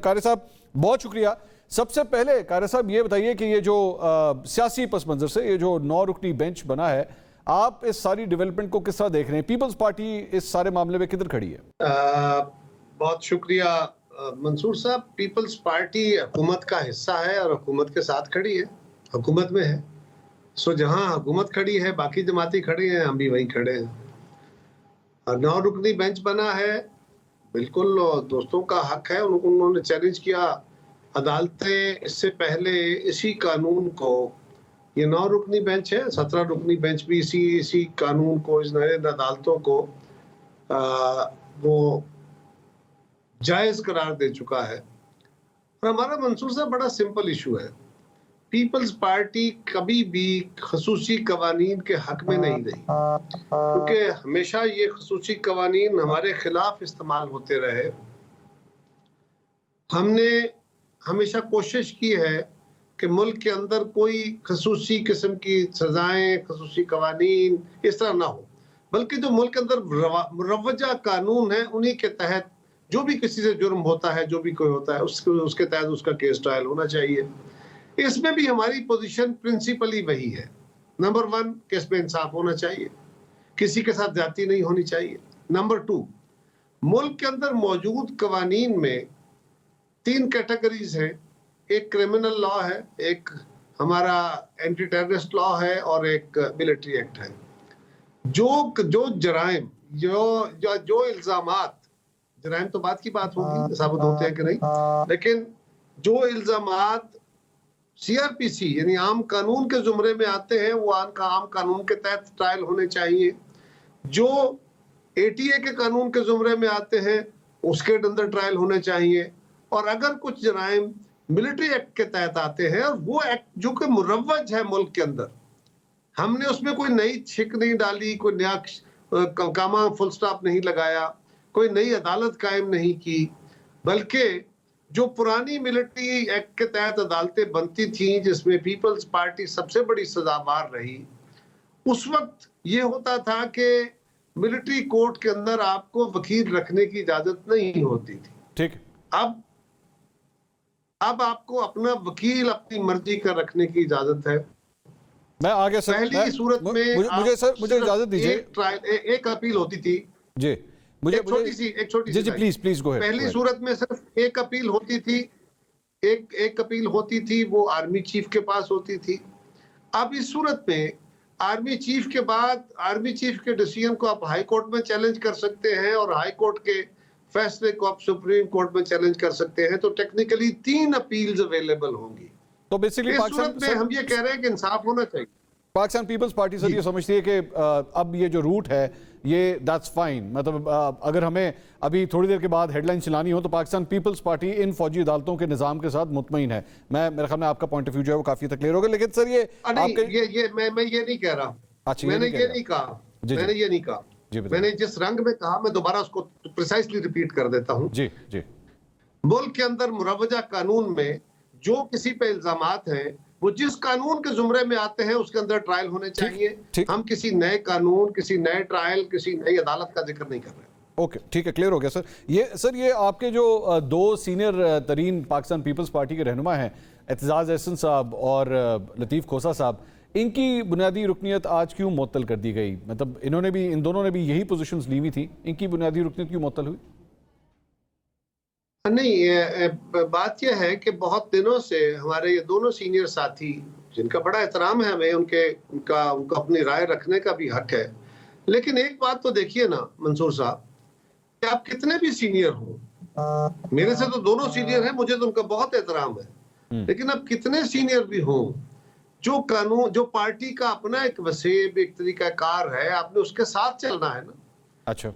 कारी साहब बहुत शुक्रिया। सबसे पहले कारी साहब ये बताइए कि ये जो सियासी पस मंजर से ये जो 9 रुकनी बेंच बना है, आप इस सारी डेवलपमेंट को किस तरह देख रहे हैं? पीपल्स पार्टी इस सारे मामले में किधर खड़ी है? बहुत शुक्रिया मंसूर साहब। पीपल्स पार्टी हुकूमत का हिस्सा है और हुकूमत के साथ खड़ी है, हुकूमत में है। सो जहां हुकूमत खड़ी है बाकी जमाती खड़े हैं, हम भी वहीं खड़े हैं। 9 रुकनी बेंच बना है, बिल्कुल दोस्तों का हक है। उन्होंने चैलेंज किया अदालतें इससे पहले इसी कानून को, ये 9 रुकनी बेंच है, 17 रुकनी बेंच भी इसी कानून को, इस नए अदालतों को वो जायज करार दे चुका है। और हमारा मंसूर साहब बड़ा सिंपल इशू है, पीपल्स पार्टी कभी भी खसूसी कवानीन के हक में नहीं रही, क्योंकि हमेशा ये खसूसी कवानीन हमारे खिलाफ इस्तेमाल होते रहे। हमने हमेशा कोशिश की है कि मुल्क के अंदर कोई खसूसी किस्म की सजाएं, खसूसी कवानीन इस तरह ना हो, बल्कि जो मुल्क के अंदर मुरवजा कानून है उन्हीं के तहत जो भी किसी से जुर्म होता है, जो भी कोई होता है, उसके तहत उसका केस ट्रायल होना चाहिए। इसमें भी हमारी पोजीशन प्रिंसिपली वही है। नंबर 1, केस में इंसाफ होना चाहिए, किसी के साथ ज्यादती नहीं होनी चाहिए। नंबर 2, मुल्क के अंदर मौजूद कवानीन में 3 कैटेगरीज हैं, एक क्रिमिनल लॉ है, एक हमारा एंटी टेररिस्ट लॉ है और एक मिलिट्री एक्ट है। जो जराइम, जो इल्जामात, जराइम तो बात की बात होगी साबित होते हैं कि नहीं, लेकिन जो इल्जामात सीआरपीसी यानी आम कानून के जुमरे में आते हैं वो आम कानून के तहत ट्रायल होने चाहिए। जो एटीए के कानून के जुमरे में आते हैं उसके अंदर ट्रायल होने चाहिए। और अगर कुछ जराइम मिलिट्री एक्ट के तहत आते हैं और वो एक्ट जो कि मुरव्वज है मुल्क के अंदर, हमने उसमें कोई नई छिक नहीं डाली, कोई नया कामा फुल स्टॉप नहीं लगाया, कोई नई अदालत कायम नहीं की, बल्कि जो पुरानी मिलिट्री एक्ट के तहत अदालतें बनती थीं जिसमें पीपल्स पार्टी सबसे बड़ी सजावार रही, उस वक्त ये होता था कि मिलिट्री कोर्ट के अंदर आपको वकील रखने की इजाजत नहीं होती थी। ठीक। अब आपको अपना वकील अपनी मर्जी का रखने की इजाजत है। मैं आगे सर, पहली सूरत में मुझे इजाजत दीजिए। एक अपील होती थी जी, मुझे एक छोटी सी प्लीज गो अहेड। पहली सूरत में सिर्फ एक अपील होती थी, एक अपील होती थी, वो आर्मी चीफ के पास होती थी। अब इस सूरत में आर्मी चीफ के बाद आर्मी चीफ के डिसीजन को आप हाई कोर्ट में चैलेंज कर सकते हैं और हाई कोर्ट के फैसले को आप सुप्रीम कोर्ट में चैलेंज कर सकते हैं। तो टेक्निकली 3 अपील्स अवेलेबल होंगी। तो बेसिकली इस सूरत में हम ये कह रहे हैं कि इंसाफ होना चाहिए। पाकिस्तान पीपल्स पार्टी सर ये समझती है कि अब ये जो रूट है ये दैट्स फाइन, मतलब अगर हमें अभी थोड़ी देर के बाद हेडलाइन चलानी हो तो पाकिस्तान पीपल्स पार्टी इन फौजी अदालतों के निजाम के साथ मुतमईन है। मेरे ख्याल में आपका पॉइंट ऑफ व्यू जो है वो काफी तक क्लियर होगा। लेकिन सर ये मैं ये नहीं कह रहा, मैंने ये नहीं कहा, मैंने जिस रंग में कहा मैं दोबारा उसको प्रिसाइसली रिपीट कर देता हूँ। जी जी, मुल्क के अंदर मुरवजा कानून में जो किसी पे इल्जामात हैं वो जिस कानून के जुमरे में आते हैं उसके अंदर ट्रायल होने चाहिए। हम किसी नए कानून, किसी नए ट्रायल, किसी नई अदालत का जिक्र नहीं कर रहे। ओके, ठीक है, क्लियर हो गया सर। ये आपके जो 2 सीनियर तरीन पाकिस्तान पीपल्स पार्टी के रहनुमा हैं, एतजाज एहसन साहब और लतीफ़ खोसा साहब, इनकी बुनियादी रुकनियत आज क्यों मुअत्तल कर दी गई? मतलब इन दोनों ने भी यही पोजीशंस ली हुई थी, इनकी बुनियादी रुकनियत क्यों मुअत्तल हुई? नहीं, बात यह है कि बहुत दिनों से हमारे ये दोनों सीनियर साथी, जिनका बड़ा एहतराम है हमें, उनका अपनी राय रखने का भी हक है, लेकिन एक बात तो देखिए ना मंसूर साहब, कि आप कितने भी सीनियर हो, मेरे से तो दोनों सीनियर हैं, मुझे तो उनका बहुत एहतराम है, लेकिन अब कितने सीनियर भी हों, जो कानून, जो पार्टी का अपना एक वसीब, एक तरीकाकार है, आपने उसके साथ चलना है ना। अच्छा,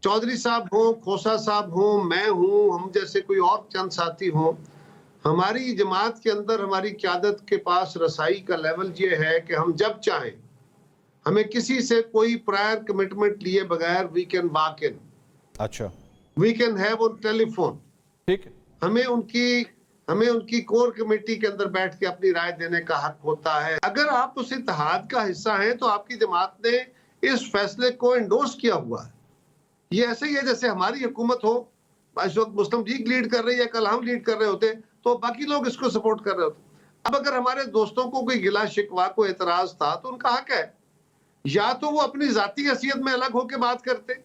चौधरी साहब हो, खोसा साहब हो, मैं हूं, हम जैसे कोई और चंद साथी हो, हमारी जमात के अंदर हमारी क़यादत के पास रसाई का लेवल ये है कि हम जब चाहें, हमें किसी से कोई प्रायर कमिटमेंट लिए बगैर वी कैन वॉक इन। अच्छा, we can have on telephone. ठीक, हमें उनकी कोर कमेटी के अंदर बैठ के अपनी राय देने का हक होता है। अगर आप उस इत्तेहाद का हिस्सा हैं तो आपकी जमात ने इस फैसले को एंडोर्स किया हुआ है। ये ऐसे ही है जैसे हमारी हुकूमत हो इस वक्त मुस्लिम लीग लीड कर रही है, कल हम लीड कर रहे होते तो बाकी लोग इसको सपोर्ट कर रहे होते। अब अगर हमारे दोस्तों को कोई गिला शिकवा को एतराज था तो उनका हक है, या तो वो अपनी जाती हैसियत में अलग होकर बात करते,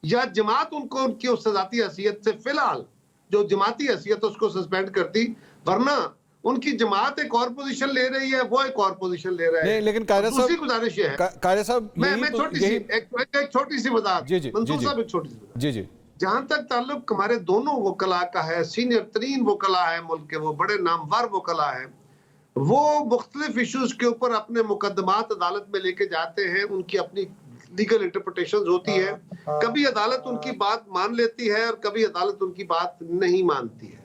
या जमात उनको उनकी उस जाती हैसियत से फिलहाल जो जमाती हैसियत उसको सस्पेंड करती, वरना उनकी जमात एक और पोजीशन ले रही है, वो एक और पोजीशन ले रहा है। लेकिन कायरा साहब, दूसरी गुजारिश ये है, कायरा साहब, मैं छोटी सी एक छोटी सी वजाहत, मंसूर साहब एक छोटी सी वजाहत, जी जी, जहां तक ताल्लुक हमारे दोनों वकला का है, सीनियर तरीन वकला है मुल्क के, वो बड़े नामवर वकला है, वो मुख्तलिफ इश्यूज के ऊपर अपने मुकदमात अदालत में लेके जाते हैं, उनकी अपनी लीगल इंटरप्रिटेशंस होती है, कभी अदालत उनकी बात मान लेती है और कभी अदालत उनकी बात नहीं मानती है।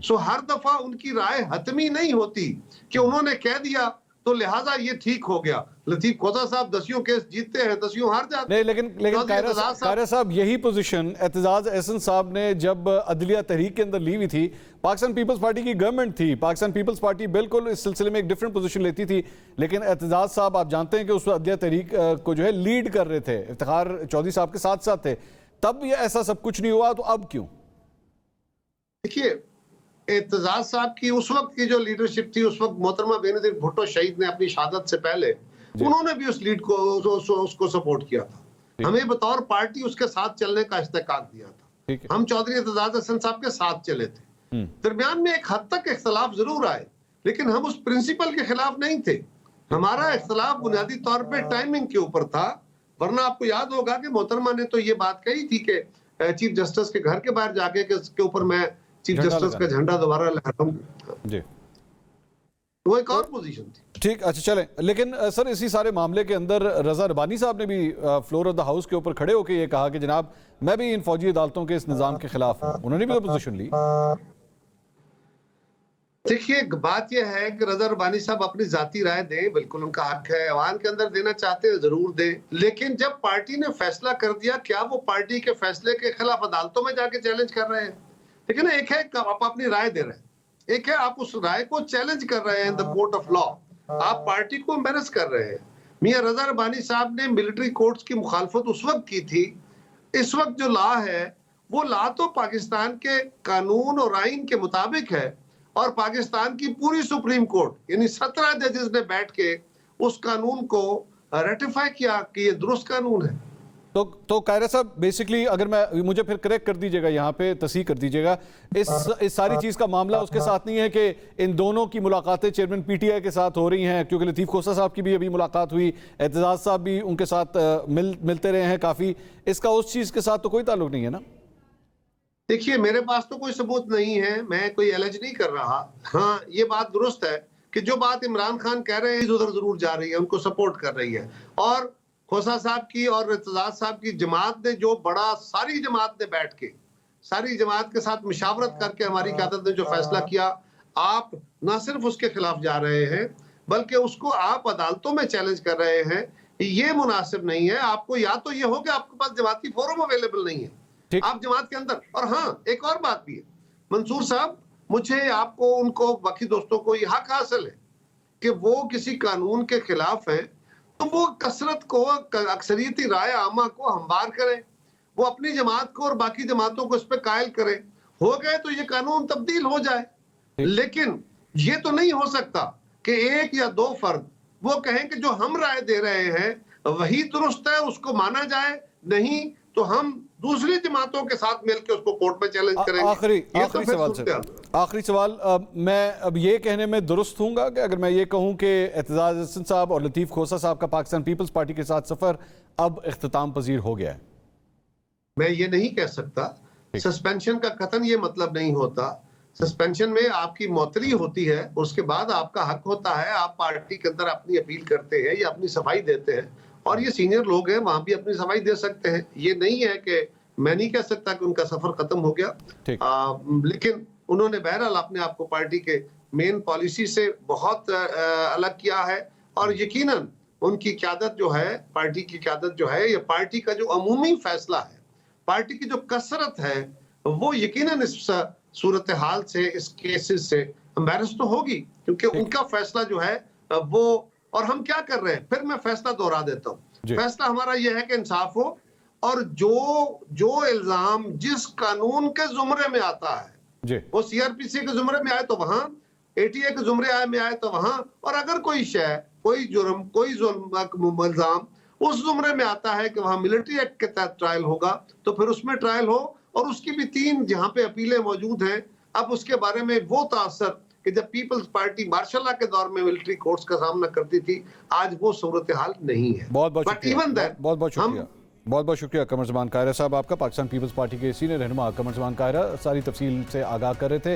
सो हर दफा उनकी राय हतमी नहीं होती कि उन्होंने कह दिया तो लिहाजा ये ठीक हो गया। लतीफ खोसा साहब 10 केस जीतते हैं, 10 हार जाते हैं। लेकिन कायरा साहब, यही पोजीशन एतजाज एहसन साहब ने जब अदलिया तहरीक के अंदर ली हुई थी, पाकिस्तान पीपल्स पार्टी की गवर्नमेंट थी, पाकिस्तान पीपल्स पार्टी बिल्कुल इस सिलसिले में एक डिफरेंट पोजीशन लेती थी, लेकिन एतजाज साहब आप जानते हैं कि उस अदलिया तहरीक को जो है लीड कर रहे थे, इफ्तिखार चौधरी साहब के साथ साथ थे, तब ये ऐसा सब कुछ नहीं हुआ, तो अब क्यों? देखिए, एतजाज साहब की उस वक्त की जो लीडरशिप थी, उस वक्त मोहतरमा बेनजीर भुट्टो शहीद ने अपनी शहादत से पहले उन्होंने भी उस लीड को उसको सपोर्ट किया था, हमें बतौर पार्टी उसके साथ चलने का इस्तेकाक दिया था, हम चौधरी एतजाज हसन साहब के साथ चले थे। दरमियान में एक हद तक इख्तलाफ जरूर आए, लेकिन हम उस प्रिंसिपल के खिलाफ नहीं थे। हमारा इख्तलाफ बुनियादी तौर पे टाइमिंग के ऊपर था, वरना आपको याद होगा कि मोहतरमा ने तो ये बात कही थी कि चीफ जस्टिस के घर के बाहर जाके के ऊपर मैं चीफ जस्टिस का झंडा दोबारा लहराऊंगा जी, वो एक और पोजीशन थी। ठीक, अच्छा चलें, लेकिन सर इसी सारे मामले के अंदर रजा रबानी साहब ने भी फ्लोर ऑफ द हाउस के ऊपर खड़े होकर ये कहा कि जनाब मैं भी इन फौजी अदालतों के इस निजाम के खिलाफ हूं, उन्होंने भी तो पोजीशन ली। देखिए, बात यह है कि रजा रबानी साहब अपनी जाती राय दें, बिल्कुल उनका हक है, ऐवान के अंदर देना चाहते हैं जरूर दें, लेकिन जब पार्टी ने फैसला कर दिया, क्या वो पार्टी के फैसले के खिलाफ अदालतों में जाके चैलेंज कर रहे हैं? देखिए ना, एक है आप अपनी राय दे रहे हैं, एक है आप उस राय को चैलेंज कर रहे हैं in the court of law, आप पार्टी को एम्बेरस कर रहे हैं। मियां रजा रबानी साहब ने मिलिट्री कोर्ट्स की मुखालफत उस वक्त की थी, इस वक्त जो लॉ है वो लॉ तो पाकिस्तान के कानून और आइन के मुताबिक है, और पाकिस्तान की पूरी सुप्रीम कोर्ट यानी 17 जजेस ने बैठ के उस कानून को रेटिफाई किया कि ये दुरुस्त कानून है। तो कायरा साहब, बेसिकली अगर मैं, मुझे फिर करेक्ट कर दीजिएगा, यहाँ पे तस्हीह कर दीजिएगा, इस सारी चीज का मामला उसके साथ नहीं है कि इन दोनों की मुलाकातें चेयरमैन पीटीआई के साथ हो रही हैं, क्योंकि लतीफ खोसा साहब की भी अभी मुलाकात हुई, एतजाज साहब भी उनके साथ मिलते रहे हैं काफी, इसका उस चीज के साथ तो कोई ताल्लुक नहीं है ना? देखिए, मेरे पास तो कोई सबूत नहीं है, मैं कोई एलिज नहीं कर रहा। हाँ, ये बात दुरुस्त है कि जो बात इमरान खान कह रहे हैं उधर जरूर जा रही है, उनको सपोर्ट कर रही है, और खोसा साहब की और एतजाज साहब की जमात ने जो बड़ा, सारी जमात ने बैठ के, सारी जमात के साथ मुशावरत करके हमारी क़यादत ने जो फैसला किया, आप ना सिर्फ उसके खिलाफ जा रहे हैं बल्कि उसको आप अदालतों में चैलेंज कर रहे हैं, ये मुनासिब नहीं है। आपको या तो ये हो कि आपके पास जमाती फोरम अवेलेबल नहीं है आप जमात के अंदर, और हाँ, एक और बात भी है मंसूर साहब, मुझे, आपको, उनको, बाकी दोस्तों को ये हक हासिल है कि वो किसी कानून के खिलाफ है तो वो कसरत को, अक्सरियती राय आमा को हमवार करें, वो अपनी जमात को और बाकी जमातों को इस पे कायल करें, हो गए तो ये कानून तब्दील हो जाए। लेकिन ये तो नहीं हो सकता कि एक या दो फर्द वो कहें कि जो हम राय दे रहे हैं वही दुरुस्त है, उसको माना जाए, नहीं तो हम दूसरी जमातों के साथ मिलकर उसको कोर्ट में चैलेंज करेंगे। आखिरी सवाल, मैं अब ये कहने में दुरुस्त हूँगा कि अगर मैं ये कहूँ कि एतजाज हसन साहब और लतीफ खोसा साहब का पाकिस्तान पीपल्स पार्टी के साथ सफर अब इख्तिताम पजीर हो गया है? मैं ये नहीं कह सकता, सस्पेंशन का कतन ये मतलब नहीं होता, सस्पेंशन में आपकी मौतरी होती है, उसके बाद आपका हक होता है, आप पार्टी के अंदर अपनी अपील करते हैं या अपनी सफाई देते हैं, और ये सीनियर लोग हैं, वहां भी अपनी सफाई दे सकते हैं। ये नहीं है कि मैं नहीं कह सकता कि उनका सफर खत्म हो गया, लेकिन उन्होंने बहरहाल अपने आप को पार्टी के मेन पॉलिसी से बहुत अलग किया है, और यकीनन उनकी क़यादत जो है, पार्टी की क़यादत जो है, या पार्टी का जो अमूमी फैसला है, पार्टी की जो कसरत है, वो यकीनन इस सूरत हाल से, इस केसेस से एम्बैरस तो होगी, क्योंकि उनका फैसला जो है वो, और हम क्या कर रहे हैं, फिर मैं फैसला दोहरा देता हूँ, फैसला हमारा यह है कि इंसाफ हो, और जो इल्जाम जिस कानून के जुमरे में आता है जी वो सीआरपीसी के जुमरे में आए तो वहां, एटीए के जुमरे में आए तो वहां, और अगर कोई शय, कोई जुर्म, कोई इल्जाम उस जुमरे में आता है कि वहां मिलिट्री एक्ट के तहत ट्रायल होगा तो फिर उसमें ट्रायल हो। और उसकी भी 3 जहां पे अपीलें मौजूद हैं। अब उसके बारे में वो तासर कि जब पीपल्स पार्टी मार्शल लॉ के दौर में मिलिट्री कोर्ट्स का सामना करती थी, आज वो सूरत हाल नहीं है। बहुत बहुत बट शुक्रिया, इवन दैट बहुत शुक्रिया, बहुत बहुत शुक्रिया कमर जमान कायरा साहब आपका। पाकिस्तान पीपल्स पार्टी के सीनियर रहनुमा कमर जमान कायरा सारी तफसील से आगाह कर रहे थे।